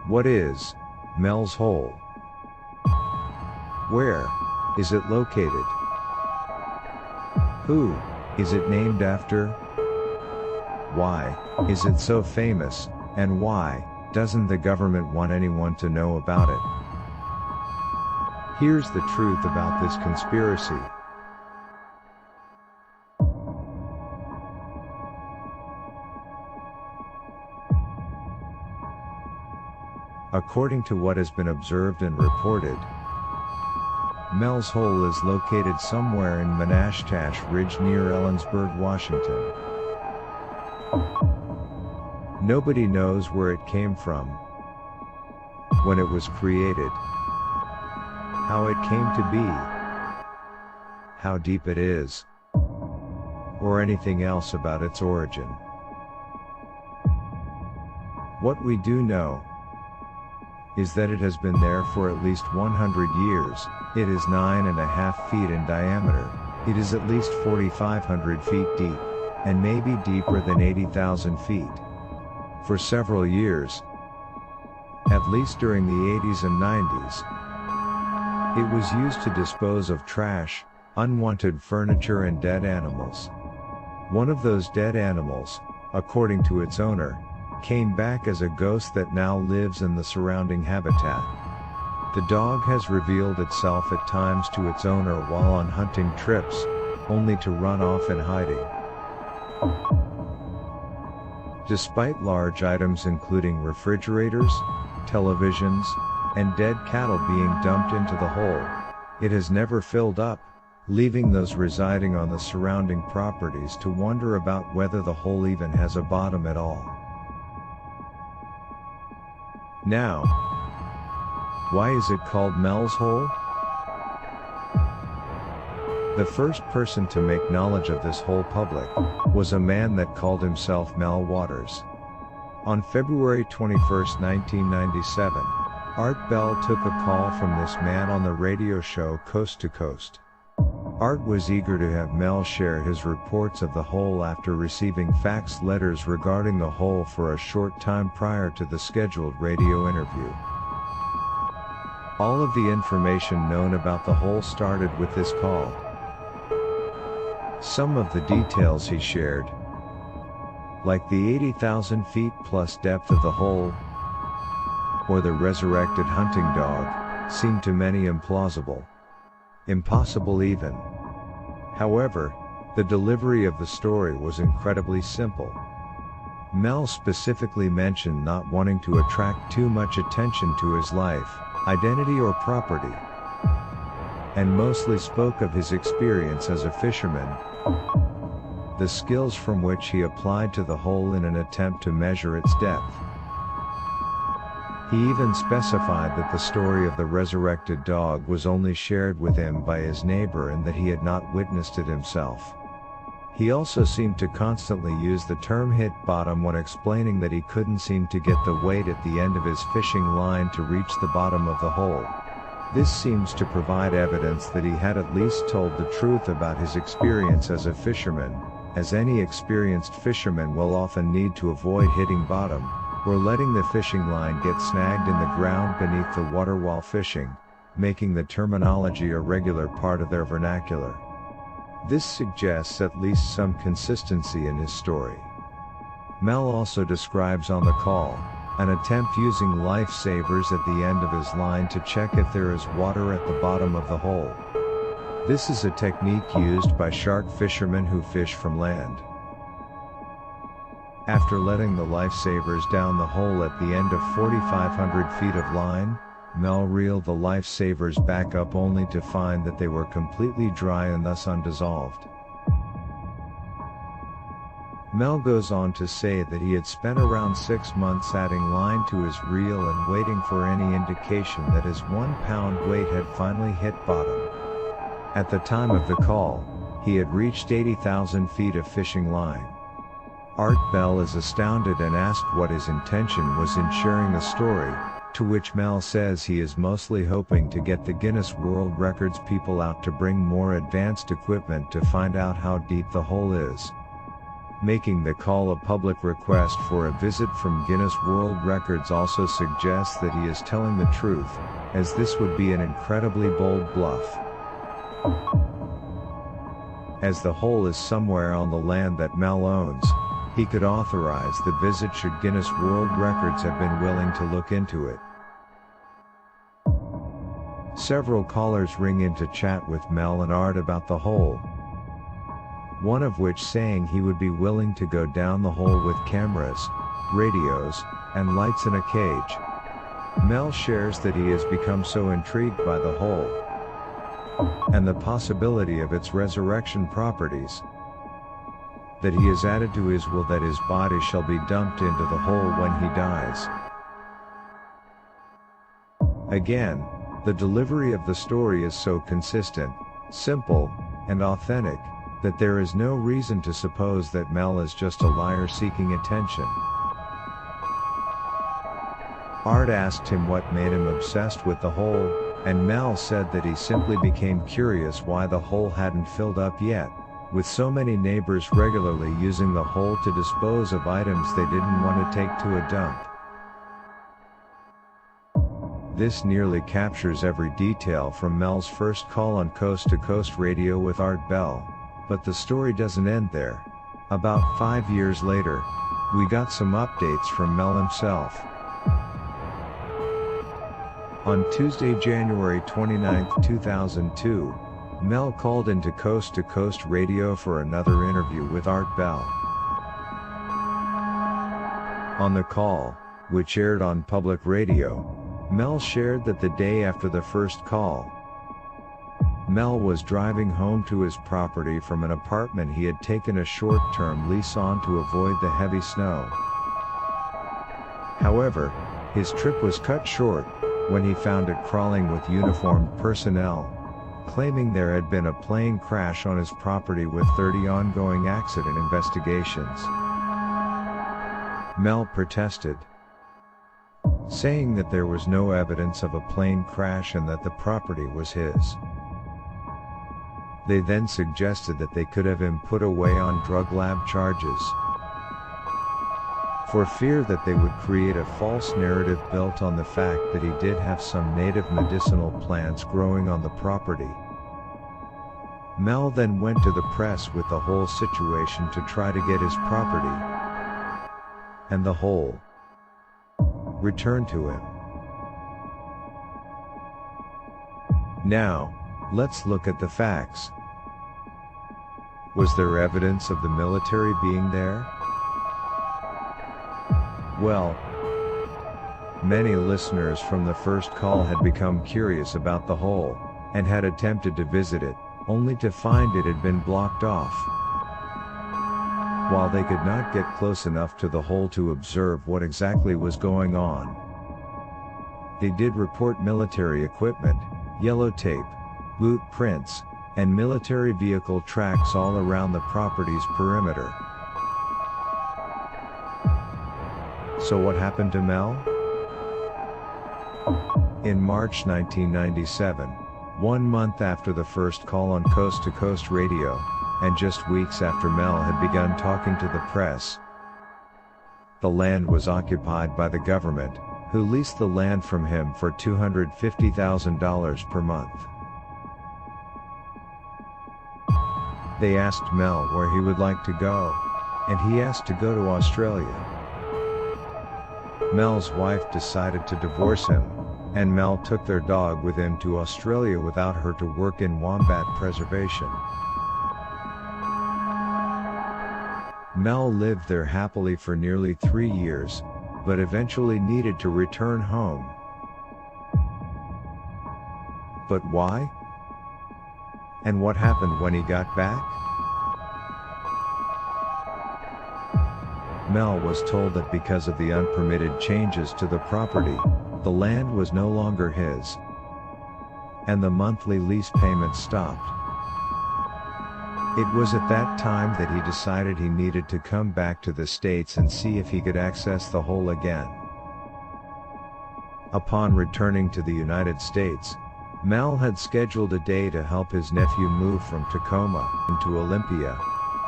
What is Mel's Hole? Where is it located? Who is it named after? Why is it so famous, and why doesn't the government want anyone to know about it? Here's the truth about this conspiracy. According to what has been observed and reported, Mel's Hole is located somewhere in Menashtash Ridge near Ellensburg, Washington. Nobody knows where it came from, when it was created, how it came to be, how deep it is, or anything else about its origin. What we do know is that it has been there for at least 100 years. It is 9.5 feet in diameter, it is at least 4,500 feet deep, and maybe deeper than 80,000 feet. For several years, at least during the 80s and 90s, it was used to dispose of trash, unwanted furniture and dead animals. One of those dead animals, according to its owner, came back as a ghost that now lives in the surrounding habitat. The dog has revealed itself at times to its owner while on hunting trips, only to run off in hiding. Despite large items including refrigerators, televisions, and dead cattle being dumped into the hole, it has never filled up, leaving those residing on the surrounding properties to wonder about whether the hole even has a bottom at all. Now, why is it called Mel's Hole? The first person to make knowledge of this hole public was a man that called himself Mel Waters. On February 21, 1997, Art Bell took a call from this man on the radio show Coast to Coast. Art was eager to have Mel share his reports of the hole after receiving fax letters regarding the hole for a short time prior to the scheduled radio interview. All of the information known about the hole started with this call. Some of the details he shared, like the 80,000 feet plus depth of the hole, or the resurrected hunting dog, seemed to many implausible. Impossible even. However, the delivery of the story was incredibly simple. Mel specifically mentioned not wanting to attract too much attention to his life, identity or property, and mostly spoke of his experience as a fisherman, the skills from which he applied to the hole in an attempt to measure its depth. He even specified that the story of the resurrected dog was only shared with him by his neighbor and that he had not witnessed it himself. He also seemed to constantly use the term hit bottom when explaining that he couldn't seem to get the weight at the end of his fishing line to reach the bottom of the hole. This seems to provide evidence that he had at least told the truth about his experience as a fisherman, as any experienced fisherman will often need to avoid hitting bottom, or letting the fishing line get snagged in the ground beneath the water while fishing, making the terminology a regular part of their vernacular. This suggests at least some consistency in his story. Mel also describes on the call an attempt using lifesavers at the end of his line to check if there is water at the bottom of the hole. This is a technique used by shark fishermen who fish from land. After letting the lifesavers down the hole at the end of 4,500 feet of line, Mel reeled the lifesavers back up only to find that they were completely dry and thus undissolved. Mel goes on to say that he had spent around 6 months adding line to his reel and waiting for any indication that his 1 pound weight had finally hit bottom. At the time of the call, he had reached 80,000 feet of fishing line. Art Bell is astounded and asked what his intention was in sharing the story, to which Mel says he is mostly hoping to get the Guinness World Records people out to bring more advanced equipment to find out how deep the hole is. Making the call a public request for a visit from Guinness World Records also suggests that he is telling the truth, as this would be an incredibly bold bluff. As the hole is somewhere on the land that Mel owns, he could authorize the visit should Guinness World Records have been willing to look into it. Several callers ring in to chat with Mel and Art about the hole, one of which saying he would be willing to go down the hole with cameras, radios, and lights in a cage. Mel shares that he has become so intrigued by the hole and the possibility of its resurrection properties that he has added to his will that his body shall be dumped into the hole when he dies. Again, the delivery of the story is so consistent, simple, and authentic, that there is no reason to suppose that Mel is just a liar seeking attention. Art asked him what made him obsessed with the hole, and Mel said that he simply became curious why the hole hadn't filled up yet, with so many neighbors regularly using the hole to dispose of items they didn't want to take to a dump. This nearly captures every detail from Mel's first call on Coast to Coast Radio with Art Bell, but the story doesn't end there. About 5 years later, we got some updates from Mel himself. On Tuesday, January 29, 2002, Mel called into Coast to Coast Radio for another interview with Art Bell. On the call, which aired on public radio, Mel shared that the day after the first call, Mel was driving home to his property from an apartment he had taken a short-term lease on to avoid the heavy snow. However, his trip was cut short when he found it crawling with uniformed personnel, claiming there had been a plane crash on his property with 30 ongoing accident investigations. Mel protested, saying that there was no evidence of a plane crash and that the property was his. They then suggested that they could have him put away on drug lab charges, for fear that they would create a false narrative built on the fact that he did have some native medicinal plants growing on the property. Mel then went to the press with the whole situation to try to get his property and the whole returned to him. Now, let's look at the facts. Was there evidence of the military being there? Well, many listeners from the first call had become curious about the hole, and had attempted to visit it, only to find it had been blocked off. While they could not get close enough to the hole to observe what exactly was going on, they did report military equipment, yellow tape, boot prints, and military vehicle tracks all around the property's perimeter. So what happened to Mel? In March 1997, 1 month after the first call on Coast to Coast Radio, and just weeks after Mel had begun talking to the press, the land was occupied by the government, who leased the land from him for $250,000 per month. They asked Mel where he would like to go, and he asked to go to Australia. Mel's wife decided to divorce him, and Mel took their dog with him to Australia without her to work in wombat preservation. Mel lived there happily for nearly 3 years, but eventually needed to return home. But why? And what happened when he got back? Mel was told that because of the unpermitted changes to the property, the land was no longer his, and the monthly lease payments stopped. It was at that time that he decided he needed to come back to the States and see if he could access the hole again. Upon returning to the United States, Mel had scheduled a day to help his nephew move from Tacoma into Olympia,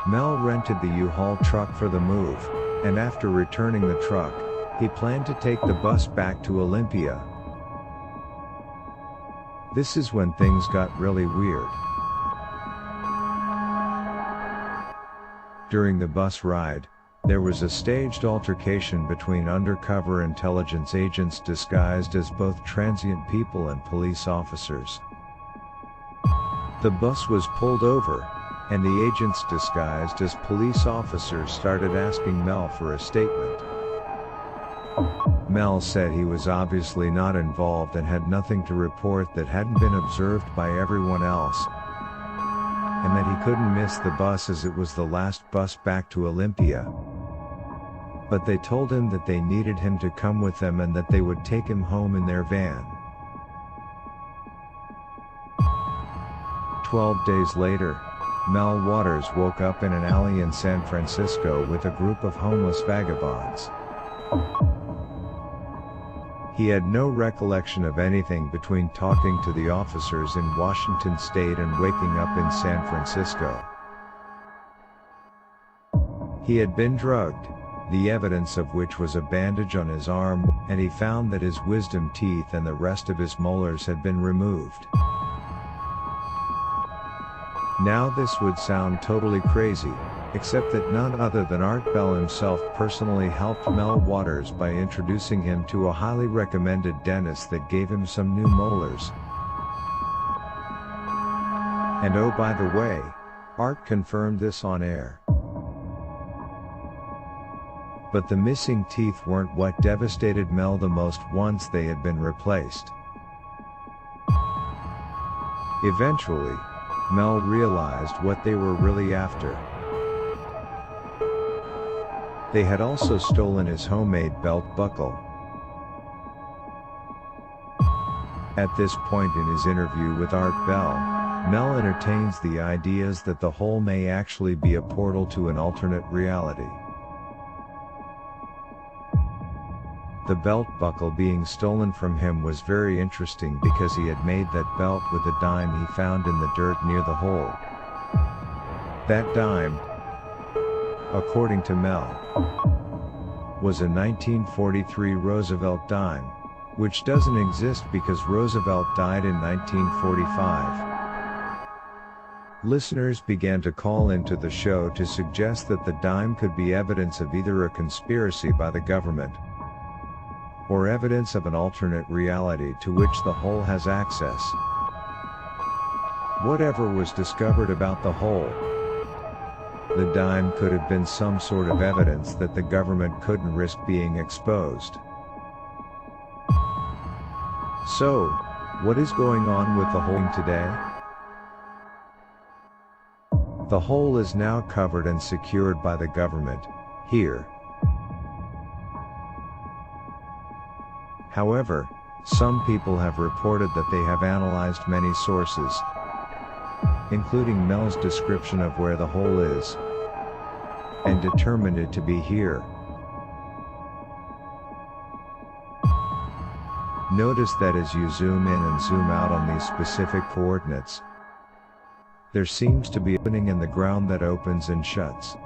Mel rented the U-Haul truck for the move, and after returning the truck, he planned to take the bus back to Olympia. This is when things got really weird. During the bus ride, there was a staged altercation between undercover intelligence agents disguised as both transient people and police officers. The bus was pulled over, and the agents disguised as police officers started asking Mel for a statement. Mel said he was obviously not involved and had nothing to report that hadn't been observed by everyone else, and that he couldn't miss the bus as it was the last bus back to Olympia. But they told him that they needed him to come with them and that they would take him home in their van. 12 days later, Mel Waters woke up in an alley in San Francisco with a group of homeless vagabonds. He had no recollection of anything between talking to the officers in Washington State and waking up in San Francisco. He had been drugged, the evidence of which was a bandage on his arm, and he found that his wisdom teeth and the rest of his molars had been removed. Now this would sound totally crazy, except that none other than Art Bell himself personally helped Mel Waters by introducing him to a highly recommended dentist that gave him some new molars. And oh, by the way, Art confirmed this on air. But the missing teeth weren't what devastated Mel the most once they had been replaced. Eventually, Mel realized what they were really after. They had also stolen his homemade belt buckle. At this point in his interview with Art Bell, Mel entertains the ideas that the hole may actually be a portal to an alternate reality. The belt buckle being stolen from him was very interesting because he had made that belt with a dime he found in the dirt near the hole. That dime, according to Mel, was a 1943 Roosevelt dime, which doesn't exist because Roosevelt died in 1945. Listeners began to call into the show to suggest that the dime could be evidence of either a conspiracy by the government, or evidence of an alternate reality to which the hole has access. Whatever was discovered about the hole, the dime could have been some sort of evidence that the government couldn't risk being exposed. So, what is going on with the hole today? The hole is now covered and secured by the government, here. However, some people have reported that they have analyzed many sources, including Mel's description of where the hole is, and determined it to be here. Notice that as you zoom in and zoom out on these specific coordinates, there seems to be an opening in the ground that opens and shuts.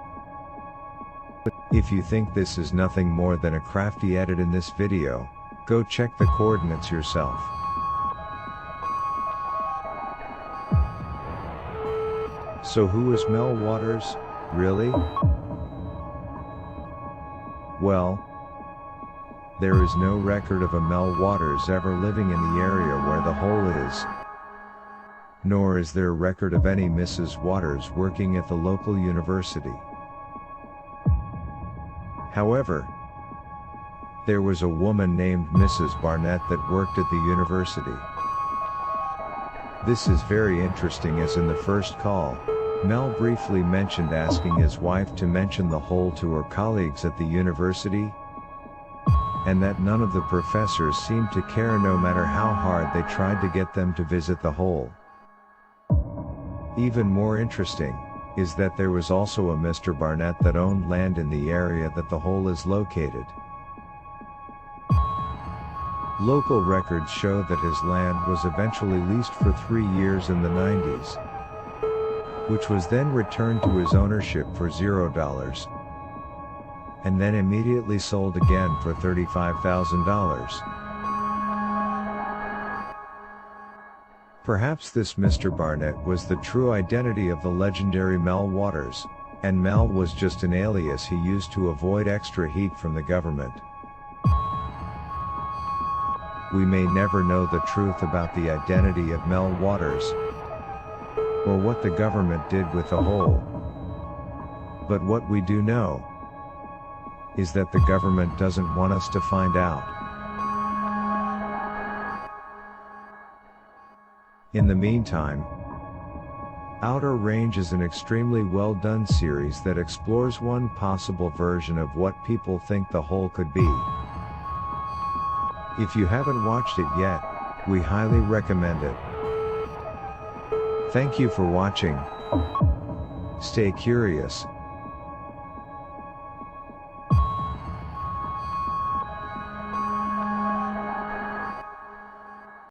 If you think this is nothing more than a crafty edit in this video, go check the coordinates yourself. So who is Mel Waters, really? Well, there is no record of a Mel Waters ever living in the area where the hole is. Nor is there a record of any Mrs. Waters working at the local university. However, there was a woman named Mrs. Barnett that worked at the university. This is very interesting as in the first call, Mel briefly mentioned asking his wife to mention the hole to her colleagues at the university, and that none of the professors seemed to care no matter how hard they tried to get them to visit the hole. Even more interesting is that there was also a Mr. Barnett that owned land in the area that the hole is located. Local records show that his land was eventually leased for 3 years in the 90s. which was then returned to his ownership for $0, and then immediately sold again for $35,000. Perhaps this Mr. Barnett was the true identity of the legendary Mel Waters, and Mel was just an alias he used to avoid extra heat from the government. We may never know the truth about the identity of Mel Waters, or what the government did with the whole. But what we do know is that the government doesn't want us to find out. In the meantime, Outer Range is an extremely well done series that explores one possible version of what people think the whole could be. If you haven't watched it yet, we highly recommend it. Thank you for watching. Stay curious.